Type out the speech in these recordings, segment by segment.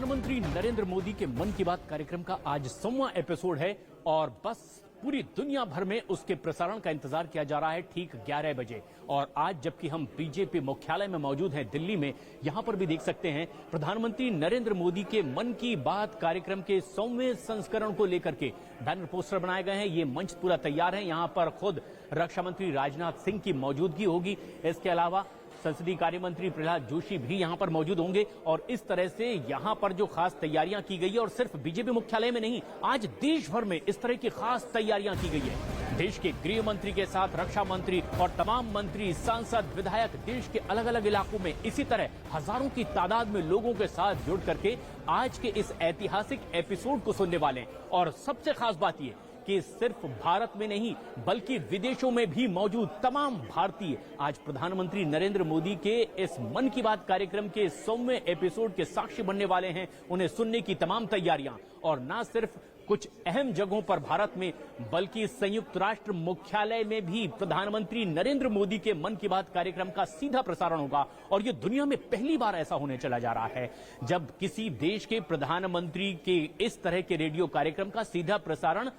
प्रधानमंत्री नरेंद्र मोदी के मन की बात कार्यक्रम का आज 100वां एपिसोड है और बस पूरी दुनिया भर में उसके प्रसारण का इंतजार किया जा रहा है ठीक 11 बजे। और आज जबकि हम बीजेपी मुख्यालय में मौजूद हैं दिल्ली में, यहां पर भी देख सकते हैं प्रधानमंत्री नरेंद्र मोदी के मन की बात कार्यक्रम के 100वें संस्करण को लेकर के बैनर पोस्टर बनाए गए हैं। ये मंच पूरा तैयार है। यहां पर खुद रक्षा मंत्री राजनाथ सिंह की मौजूदगी होगी। इसके अलावा संसदीय कार्य मंत्री प्रहलाद जोशी भी यहां पर मौजूद होंगे और इस तरह से यहां पर जो खास तैयारियां की गई है, और सिर्फ बीजेपी मुख्यालय में नहीं, आज देश भर में इस तरह की खास तैयारियां की गई है। देश के गृह मंत्री के साथ रक्षा मंत्री और तमाम मंत्री, सांसद, विधायक देश के अलग अलग इलाकों में इसी तरह हजारों की तादाद में लोगों के साथ जुड़ करके आज के इस ऐतिहासिक एपिसोड को सुनने वाले हैं। और सबसे खास बात यह कि सिर्फ भारत में नहीं बल्कि विदेशों में भी मौजूद तमाम भारतीय आज प्रधानमंत्री नरेंद्र मोदी के इस मन की बात कार्यक्रम के 100वें एपिसोड के साक्षी बनने वाले हैं। उन्हें सुनने की तमाम तैयारियां, और न सिर्फ कुछ अहम जगहों पर भारत में बल्कि संयुक्त राष्ट्र मुख्यालय में भी प्रधानमंत्री नरेंद्र मोदी के मन की बात कार्यक्रम का सीधा प्रसारण होगा। और यह दुनिया में पहली बार ऐसा होने चला जा रहा है जब किसी देश के प्रधानमंत्री के इस तरह के रेडियो कार्यक्रम का सीधा प्रसारण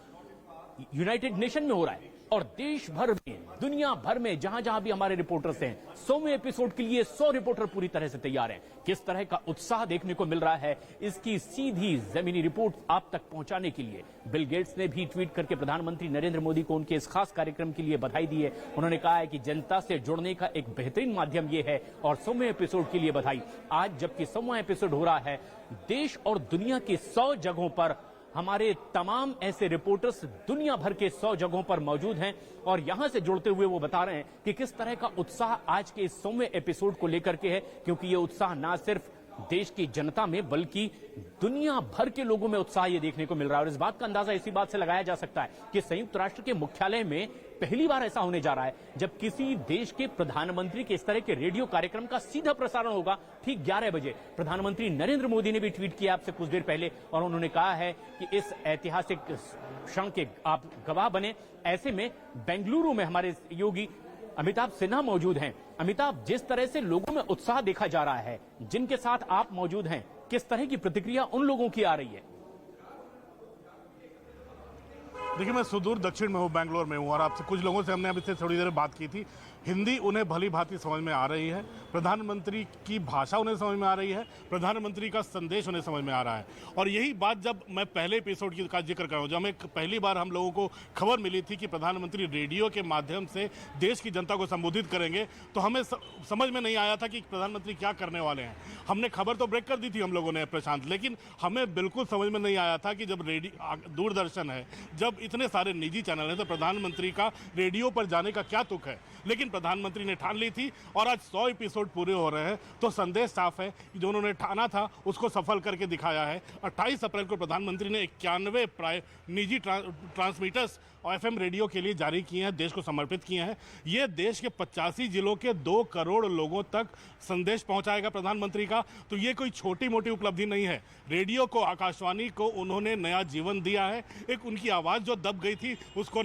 यूनाइटेड नेशन में हो रहा है। और देश भर में, दुनिया भर में जहां जहां भी हमारे रिपोर्टर्स हैं, 100वें एपिसोड के लिए 100 रिपोर्टर पूरी तरह से तैयार हैं। किस तरह का उत्साह देखने को मिल रहा है, इसकी सीधी जमीनी रिपोर्ट आप तक पहुंचाने के लिए बिल गेट्स ने भी ट्वीट करके प्रधानमंत्री नरेंद्र मोदी को उनके इस खास कार्यक्रम के लिए बधाई दी है। उन्होंने कहा है कि जनता से जुड़ने का एक बेहतरीन माध्यम यह है, और 100वें एपिसोड के लिए बधाई। आज जबकि 100वां एपिसोड हो रहा है, देश और दुनिया की 100 जगहों पर हमारे तमाम ऐसे रिपोर्टर्स दुनिया भर के 100 जगहों पर मौजूद हैं और यहां से जुड़ते हुए वो बता रहे हैं कि किस तरह का उत्साह आज के इस 100वें एपिसोड को लेकर के है। क्योंकि ये उत्साह ना सिर्फ देश की जनता में बल्कि दुनिया भर के लोगों में उत्साह ये देखने को मिल रहा है। और इस बात का अंदाजा इसी बात से लगाया जा सकता है कि संयुक्त राष्ट्र के मुख्यालय में पहली बार ऐसा होने जा रहा है जब किसी देश के प्रधानमंत्री के इस तरह के रेडियो कार्यक्रम का सीधा प्रसारण होगा ठीक 11 बजे। प्रधानमंत्री नरेंद्र मोदी ने भी ट्वीट किया आपसे कुछ देर पहले, और उन्होंने कहा है कि इस ऐतिहासिक क्षण के आप गवाह बने। ऐसे में बेंगलुरु में हमारे सहयोगी अमिताभ सिन्हा मौजूद हैं। अमिताभ, जिस तरह से लोगों में उत्साह देखा जा रहा है, जिनके साथ आप मौजूद हैं, किस तरह की प्रतिक्रिया उन लोगों की आ रही है? देखिए, मैं सुदूर दक्षिण में हूँ, बैंगलोर में हूँ, और आपसे कुछ लोगों से हमने अभी से थोड़ी देर बात की थी। हिंदी उन्हें भली भांति समझ में आ रही है, प्रधानमंत्री की भाषा उन्हें समझ में आ रही है, प्रधानमंत्री का संदेश उन्हें समझ में आ रहा है। और यही बात जब मैं पहले एपिसोड का जिक्र कर रहा हूँ, जब हमें पहली बार हम लोगों को खबर मिली थी कि प्रधानमंत्री रेडियो के माध्यम से देश की जनता को संबोधित करेंगे, तो हमें समझ में नहीं आया था कि प्रधानमंत्री क्या करने वाले हैं। हमने खबर तो ब्रेक कर दी थी हम लोगों ने, प्रशांत, लेकिन हमें बिल्कुल समझ में नहीं आया था कि जब दूरदर्शन है, जब इतने सारे निजी चैनल हैं, तो प्रधानमंत्री का रेडियो पर जाने का क्या तुक है। लेकिन प्रधानमंत्री ने ठान ली थी और आज 100 एपिसोड पूरे हो रहे हैं, तो संदेश साफ है कि जो उन्होंने ठाना था उसको सफल करके दिखाया है। 28 अप्रैल को प्रधानमंत्री ने 91 निजी ट्रांसमीटर्स और FM रेडियो के लिए जारी किए हैं, देश को समर्पित किए हैं। ये देश के 85 जिलों के 2 करोड़ लोगों तक संदेश पहुंचाएगा प्रधानमंत्री का। तो ये कोई छोटी मोटी उपलब्धि नहीं है। रेडियो को, आकाशवाणी को उन्होंने नया जीवन दिया है। एक उनकी आवाज़ जो दब गई थी उसको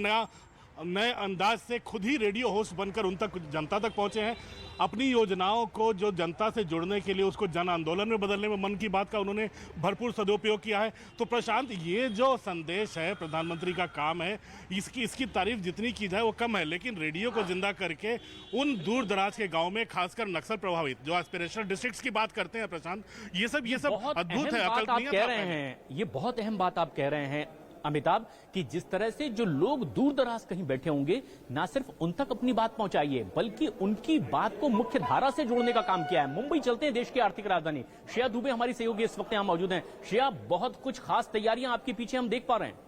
नए अंदाज से खुद ही रेडियो होस्ट बनकर उन तक, जनता तक पहुंचे हैं। अपनी योजनाओं को जो जनता से जुड़ने के लिए उसको जन आंदोलन में बदलने में मन की बात का उन्होंने भरपूर सदुपयोग किया है। तो प्रशांत, ये जो संदेश है, प्रधानमंत्री का काम है, इसकी तारीफ जितनी की जाए वो कम है। लेकिन रेडियो को जिंदा करके उन दूर दराज के गाँव में, खासकर नक्सल प्रभावित जो एस्पिरेशनल डिस्ट्रिक्ट्स की बात करते हैं प्रशांत, ये सब अद्भुत है। आप कह रहे हैं, ये बहुत अहम बात आप कह रहे हैं अमिताभ, कि जिस तरह से जो लोग दूर दराज कहीं बैठे होंगे, ना सिर्फ उन तक अपनी बात पहुंचाइए बल्कि उनकी बात को मुख्य धारा से जोड़ने का काम किया है। मुंबई चलते हैं, देश की आर्थिक राजधानी। श्रेया दुबे हमारी सहयोगी इस वक्त यहां मौजूद हैं। श्रेया, बहुत कुछ खास तैयारियां आपके पीछे हम देख पा रहे हैं।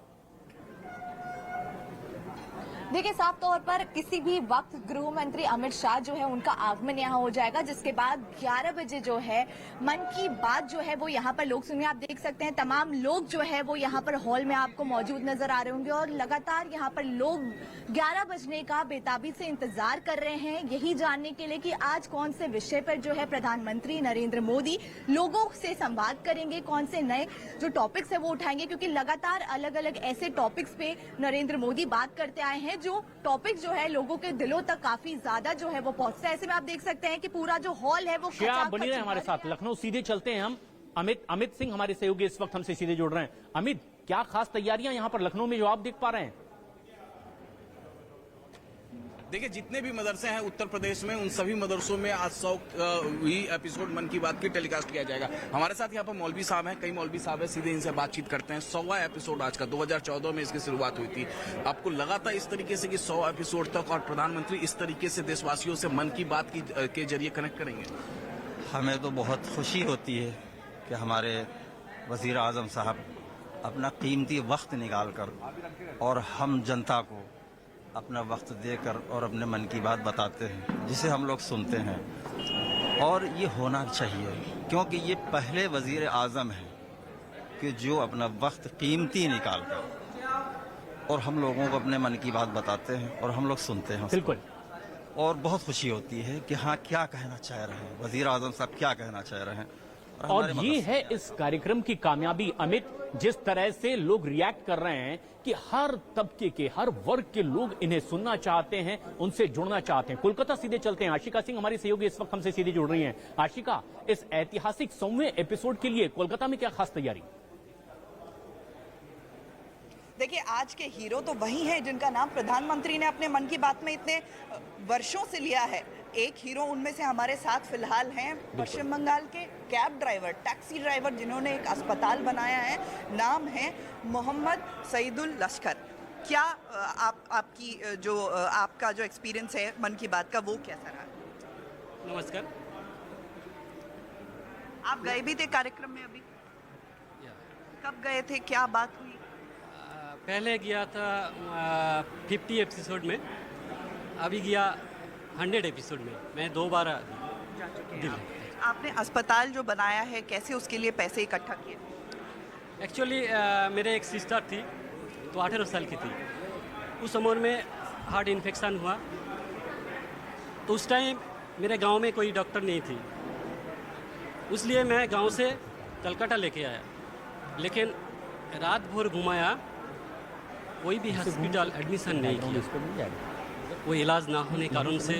देखिए, साफ तौर पर किसी भी वक्त गृह मंत्री अमित शाह जो है उनका आगमन यहाँ हो जाएगा, जिसके बाद 11 बजे जो है मन की बात जो है वो यहाँ पर लोग सुनिए। आप देख सकते हैं तमाम लोग जो है वो यहाँ पर हॉल में आपको मौजूद नजर आ रहे होंगे, और लगातार यहाँ पर लोग 11 बजने का बेताबी से इंतजार कर रहे हैं, यही जानने के लिए कि आज कौन से विषय पर जो है प्रधानमंत्री नरेंद्र मोदी लोगों से संवाद करेंगे, कौन से नए जो टॉपिक्स है वो उठाएंगे। क्योंकि लगातार अलग अलग ऐसे टॉपिक्स पे नरेंद्र मोदी बात करते आए हैं जो टॉपिक जो है लोगों के दिलों तक काफी ज्यादा जो है वो पहुंचता है। ऐसे में आप देख सकते हैं कि पूरा जो हॉल है वो बनी रहे हमारे साथ। लखनऊ सीधे चलते हैं हम अमित सिंह हमारे सहयोगी इस वक्त हमसे सीधे जुड़ रहे हैं। अमित, क्या खास तैयारियां यहां पर लखनऊ में जो आप देख पा रहे हैं? देखिए, जितने भी मदरसे हैं उत्तर प्रदेश में, उन सभी मदरसों में आज 100वीं एपिसोड मन की बात की टेलीकास्ट किया जाएगा। हमारे साथ यहाँ पर मौलवी साहब हैं, कई मौलवी साहब हैं, सीधे इनसे बातचीत करते हैं। 100वां एपिसोड आज का, 2014 में इसकी शुरुआत हुई थी। आपको लगा था इस तरीके से कि 100 एपिसोड तक और प्रधानमंत्री इस तरीके से देशवासियों से मन की बात के जरिए कनेक्ट करेंगे? हमें तो बहुत खुशी होती है कि हमारे वज़ीर आज़म साहब अपना कीमती वक्त निकाल कर और हम जनता को अपना वक्त देकर और अपने मन की बात बताते हैं, जिसे हम लोग सुनते हैं। और ये होना चाहिए, क्योंकि ये पहले वज़ीर आज़म हैं कि जो अपना वक्त कीमती निकाल कर और हम लोगों को अपने मन की बात बताते हैं और हम लोग सुनते हैं। बिल्कुल। और बहुत खुशी होती है कि हाँ, क्या कहना चाह रहे हैं वज़ीर आज़म साहब, क्या कहना चाह रहे हैं। और ये है इस कार्यक्रम की कामयाबी अमित, जिस तरह से लोग रिएक्ट कर रहे हैं कि हर तबके के, हर वर्ग के लोग इन्हें सुनना चाहते हैं, उनसे जुड़ना चाहते हैं। कोलकाता सीधे चलते हैं। आशिका सिंह हमारी सहयोगी इस वक्त हमसे सीधे जुड़ रही हैं। आशिका, इस ऐतिहासिक 100वें एपिसोड के लिए कोलकाता में क्या खास तैयारी? देखिए, आज के हीरो तो वही हैं जिनका नाम प्रधानमंत्री ने अपने मन की बात में इतने वर्षों से लिया है। एक हीरो उनमें से हमारे साथ फिलहाल हैं पश्चिम बंगाल के कैब ड्राइवर, टैक्सी ड्राइवर, जिन्होंने एक अस्पताल बनाया है। नाम है मोहम्मद सईदुल लश्कर। क्या आपका जो एक्सपीरियंस है मन की बात का, वो कैसा रहा? नमस्कार। आप गए भी थे कार्यक्रम में अभी? कब गए थे, क्या बात हुई? पहले गया था 50 एपिसोड में, अभी गया 100 एपिसोड में। मैं 2 बार दिल्ली। आपने अस्पताल जो बनाया है, कैसे उसके लिए पैसे इकट्ठा किए? एक्चुअली मेरे एक सिस्टर थी, तो 18 साल की थी। उस उम्र में हार्ट इन्फेक्शन हुआ, तो उस टाइम मेरे गांव में कोई डॉक्टर नहीं थी, इसलिए मैं गांव से कलकत्ता लेके आया। लेकिन रात भर घुमाया, कोई भी हॉस्पिटल एडमिशन नहीं किया। वो इलाज ना होने कारण से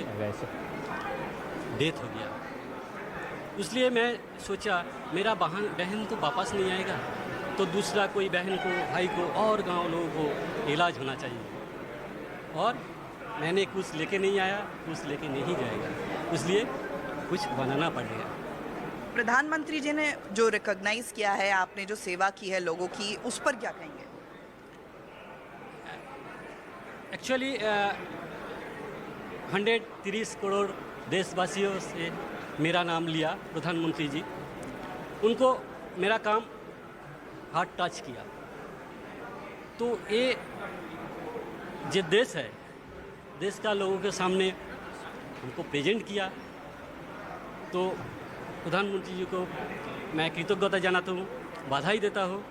डेथ हो गया। इसलिए मैं सोचा मेरा बहन तो वापस नहीं आएगा, तो दूसरा कोई बहन को, भाई को और गांव लोगों को इलाज होना चाहिए। और मैंने कुछ लेके नहीं आया, कुछ लेके नहीं जाएगा, इसलिए कुछ बनाना पड़ेगा। प्रधानमंत्री जी ने जो रिकॉग्नाइज किया है, आपने जो सेवा की है लोगों की, उस पर क्या कहेंगे? एक्चुअली 130 करोड़ देशवासियों से मेरा नाम लिया प्रधानमंत्री जी। उनको मेरा काम हार्ट टच किया। तो ये जो देश है, देश का लोगों के सामने उनको प्रेजेंट किया। तो प्रधानमंत्री जी को मैं कृतज्ञता जनाता हूँ, बधाई देता हूँ,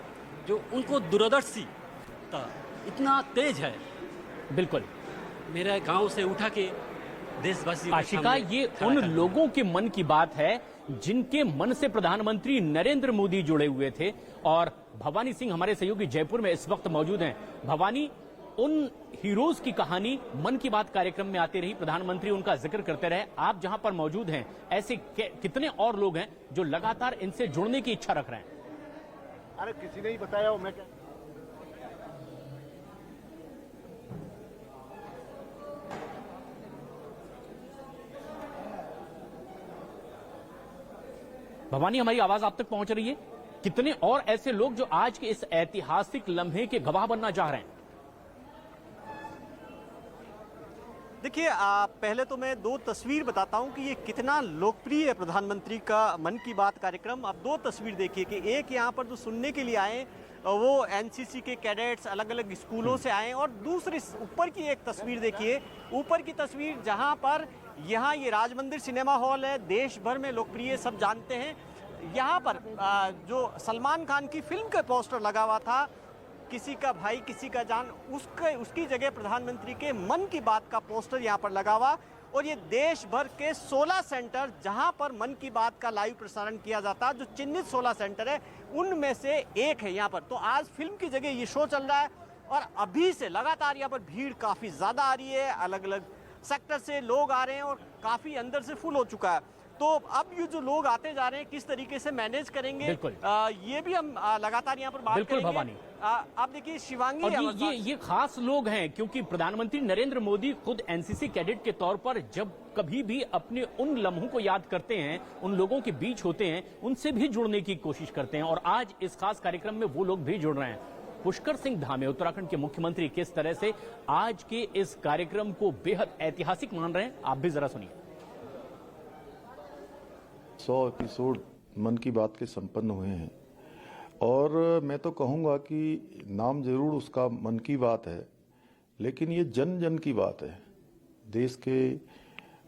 जो उनको दूरदर्शी था, इतना तेज है। बिल्कुल। मेरे गांव से उठा के देशवासी। आशिका, ये उन लोगों के मन की बात है जिनके मन से प्रधानमंत्री नरेंद्र मोदी जुड़े हुए थे। और भवानी सिंह हमारे सहयोगी जयपुर में इस वक्त मौजूद हैं। भवानी, उन हीरोज की कहानी मन की बात कार्यक्रम में आती रही, प्रधानमंत्री उनका जिक्र करते रहे। आप जहां पर मौजूद हैं, ऐसे कितने और लोग हैं जो लगातार इनसे जुड़ने की इच्छा रख रहे हैं? अरे किसी ने ही बताया हो, मैं क्या। भवानी, हमारी आवाज आप तक पहुंच रही है? कितने और ऐसे लोग जो आज के इस ऐतिहासिक लम्हे के गवाह बनना चाह रहे हैं? देखिए, पहले तो मैं 2 तस्वीर बताता हूं कि ये कितना लोकप्रिय है प्रधानमंत्री का मन की बात कार्यक्रम। आप 2 तस्वीर देखिए कि एक यहाँ पर जो सुनने के लिए आए वो एनसीसी के कैडेट्स अलग अलग स्कूलों से आए, और दूसरी ऊपर की एक तस्वीर देखिए, ऊपर की तस्वीर जहाँ पर यहाँ ये राजमंदिर सिनेमा हॉल है, देश भर में लोकप्रिय, सब जानते हैं। यहाँ पर जो सलमान खान की फिल्म का पोस्टर लगा हुआ था, किसी का भाई किसी का जान, उसकी जगह प्रधानमंत्री के मन की बात का पोस्टर यहाँ पर लगा हुआ। और ये देश भर के 16 सेंटर जहाँ पर मन की बात का लाइव प्रसारण किया जाता है, जो चिन्हित 16 सेंटर है, उनमें से एक है यहाँ पर। तो आज फिल्म की जगह ये शो चल रहा है और अभी से लगातार यहाँ पर भीड़ काफ़ी ज़्यादा आ रही है, अलग अलग सेक्टर से लोग आ रहे हैं और काफ़ी अंदर से फुल हो चुका है। तो अब ये जो लोग आते जा रहे हैं किस तरीके से मैनेज करेंगे, बिल्कुल। ये भी हम लगातार यहाँ पर बात बिल्कुल करेंगे। भवानी। आप देखिए शिवांगी और ये खास लोग हैं क्योंकि प्रधानमंत्री नरेंद्र मोदी खुद एनसीसी कैडेट के तौर पर जब कभी भी अपने उन लम्हों को याद करते हैं, उन लोगों के बीच होते हैं, उनसे भी जुड़ने की कोशिश करते हैं और आज इस खास कार्यक्रम में वो लोग भी जुड़ रहे हैं। पुष्कर सिंह धामी उत्तराखंड के मुख्यमंत्री किस तरह से आज के इस कार्यक्रम को बेहद ऐतिहासिक मान रहे हैं, आप भी जरा सुनिए। 100 एपिसोड मन की बात के संपन्न हुए हैं और मैं तो कहूंगा कि नाम जरूर उसका मन की बात है, लेकिन ये जन जन की बात है। देश के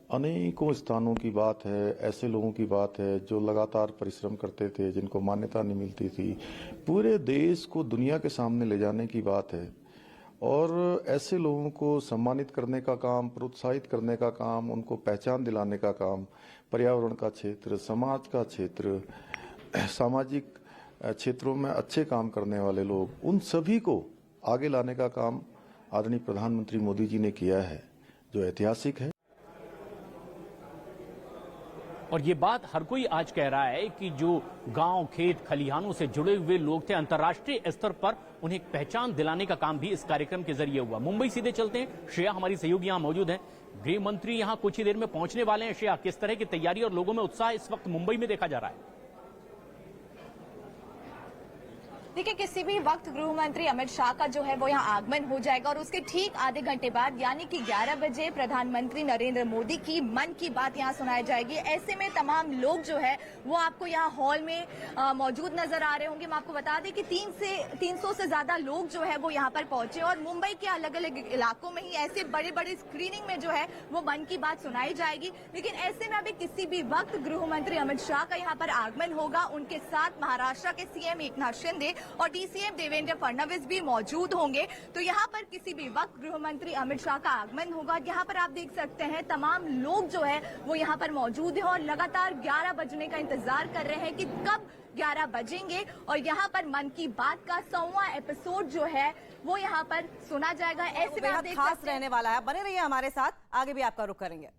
अनेकों स्थानों की बात है, ऐसे लोगों की बात है जो लगातार परिश्रम करते थे, जिनको मान्यता नहीं मिलती थी। पूरे देश को दुनिया के सामने ले जाने की बात है और ऐसे लोगों को सम्मानित करने का काम, प्रोत्साहित करने का काम, उनको पहचान दिलाने का काम, पर्यावरण का क्षेत्र, समाज का क्षेत्र, सामाजिक क्षेत्रों में अच्छे काम करने वाले लोग, उन सभी को आगे लाने का काम आदरणीय प्रधानमंत्री मोदी जी ने किया है, जो ऐतिहासिक है। और ये बात हर कोई आज कह रहा है कि जो गांव, खेत, खलिहानों से जुड़े हुए लोग थे, अंतर्राष्ट्रीय स्तर पर उन्हें पहचान दिलाने का काम भी इस कार्यक्रम के जरिए हुआ। मुंबई सीधे चलते हैं, श्रेया हमारी सहयोगी यहां मौजूद है। गृह मंत्री यहां कुछ ही देर में पहुंचने वाले हैं। श्रेया, किस तरह की तैयारी और लोगों में उत्साह इस वक्त मुंबई में देखा जा रहा है? देखिए, किसी भी वक्त गृह मंत्री अमित शाह का जो है वो यहाँ आगमन हो जाएगा और उसके ठीक आधे घंटे बाद यानी कि 11 बजे प्रधानमंत्री नरेंद्र मोदी की मन की बात यहाँ सुनाई जाएगी। ऐसे में तमाम लोग जो है वो आपको यहाँ हॉल में मौजूद नजर आ रहे होंगे। मैं आपको बता दें कि 300 से ज्यादा लोग जो है वो यहाँ पर पहुंचे और मुंबई के अलग अलग इलाकों में ही ऐसे बड़े बड़े स्क्रीनिंग में जो है वो मन की बात सुनाई जाएगी। लेकिन ऐसे में अभी किसी भी वक्त गृह मंत्री अमित शाह का यहाँ पर आगमन होगा। उनके साथ महाराष्ट्र के सीएम एकनाथ शिंदे और डीसीएम देवेंद्र फडणवीस भी मौजूद होंगे। तो यहाँ पर किसी भी वक्त गृह मंत्री अमित शाह का आगमन होगा। यहाँ पर आप देख सकते हैं तमाम लोग जो है वो यहाँ पर मौजूद हैं और लगातार 11 बजने का इंतजार कर रहे हैं कि कब 11 बजेंगे और यहाँ पर मन की बात का 100वां एपिसोड जो है वो यहाँ पर सुना जाएगा। ऐसे में आप देख खास रहने वाला है। बने रहिए हमारे साथ, आगे भी आपका रुख करेंगे।